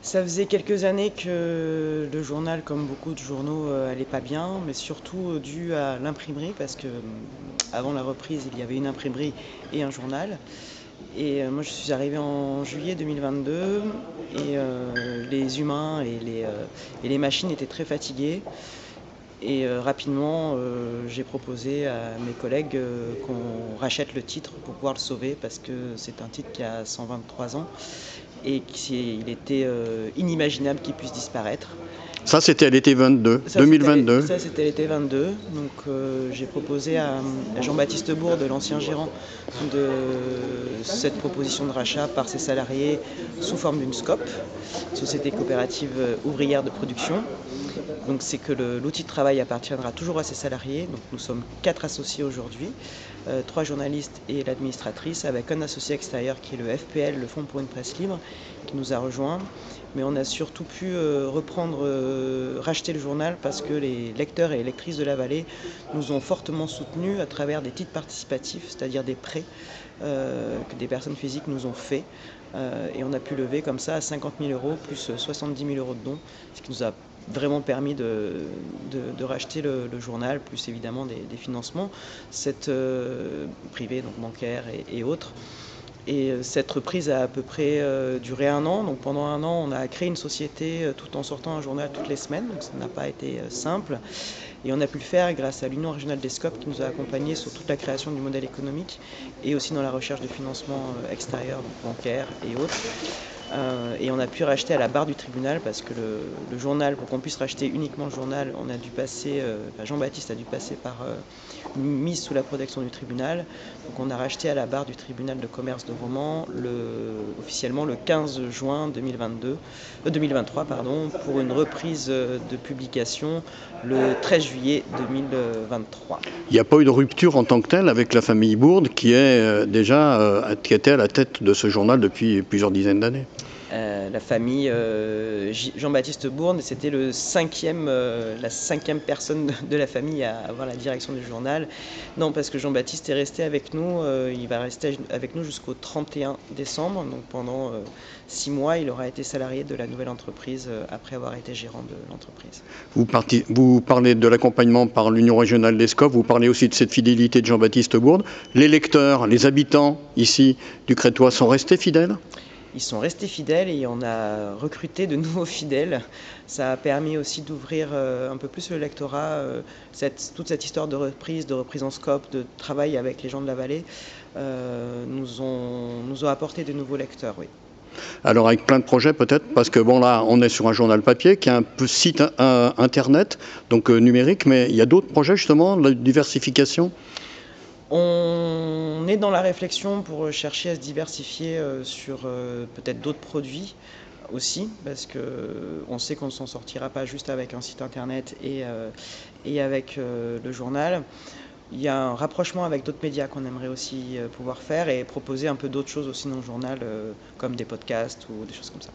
Ça faisait quelques années que le journal, comme beaucoup de journaux, allait pas bien, mais surtout dû à l'imprimerie, parce que avant la reprise, il y avait une imprimerie et un journal. Et moi, je suis arrivée en juillet 2022, et les humains et les machines étaient très fatigués. Et rapidement, j'ai proposé à mes collègues qu'on rachète le titre pour pouvoir le sauver, parce que c'est un titre qui a 123 ans et qu'il était inimaginable qu'il puisse disparaître. Ça, c'était à l'été 22, 2022. Ça, c'était l'été 22. Donc, j'ai proposé à Jean-Baptiste Bourde, l'ancien gérant, de cette proposition de rachat par ses salariés sous forme d'une SCOP, Société coopérative ouvrière de production. Donc, c'est que l'outil de travail appartiendra toujours à ses salariés. Donc, nous sommes 4 associés aujourd'hui, 3 journalistes et l'administratrice, avec un associé extérieur qui est le FPL, le Fonds pour une presse libre, qui nous a rejoints. Mais on a surtout pu racheter le journal parce que les lecteurs et lectrices de la vallée nous ont fortement soutenus à travers des titres participatifs, c'est-à-dire des prêts que des personnes physiques nous ont faits. Et on a pu lever comme ça à 50 000 euros plus 70 000 euros de dons, ce qui nous a vraiment permis de racheter le journal, plus évidemment des financements privés, donc bancaires et autres. Et cette reprise a à peu près duré un an. Donc pendant un an, on a créé une société tout en sortant un journal toutes les semaines. Donc ça n'a pas été simple. Et on a pu le faire grâce à l'Union régionale des SCOP qui nous a accompagnés sur toute la création du modèle économique et aussi dans la recherche de financement extérieur, donc bancaire et autres. Et on a pu racheter à la barre du tribunal parce que le journal, pour qu'on puisse racheter uniquement le journal, on a dû passer, Jean-Baptiste a dû passer par une mise sous la protection du tribunal. Donc on a racheté à la barre du tribunal de commerce de Romans officiellement le 15 juin 2023 pour une reprise de publication le 13 juillet 2023. Il n'y a pas eu de rupture en tant que telle avec la famille Bourde qui est qui était à la tête de ce journal depuis plusieurs dizaines d'années. La famille Jean-Baptiste Bourde, c'était la cinquième personne de la famille à avoir la direction du journal. Non, parce que Jean-Baptiste est resté avec nous, il va rester avec nous jusqu'au 31 décembre. Donc pendant 6 mois, il aura été salarié de la nouvelle entreprise après avoir été gérant de l'entreprise. Vous parlez de l'accompagnement par l'Union régionale des SCOP, vous parlez aussi de cette fidélité de Jean-Baptiste Bourde. Les lecteurs, les habitants ici du Crétois sont restés fidèles ? Ils sont restés fidèles et on a recruté de nouveaux fidèles. Ça a permis aussi d'ouvrir un peu plus le lectorat. Toute cette histoire de reprise en scope, de travail avec les gens de la vallée, nous ont apporté de nouveaux lecteurs, oui. Alors avec plein de projets peut-être, parce que bon là on est sur un journal papier qui a un peu site internet, donc numérique, mais il y a d'autres projets justement, de diversification. On est dans la réflexion pour chercher à se diversifier sur peut-être d'autres produits aussi, parce qu'on sait qu'on ne s'en sortira pas juste avec un site internet et avec le journal. Il y a un rapprochement avec d'autres médias qu'on aimerait aussi pouvoir faire et proposer un peu d'autres choses aussi dans le journal, comme des podcasts ou des choses comme ça.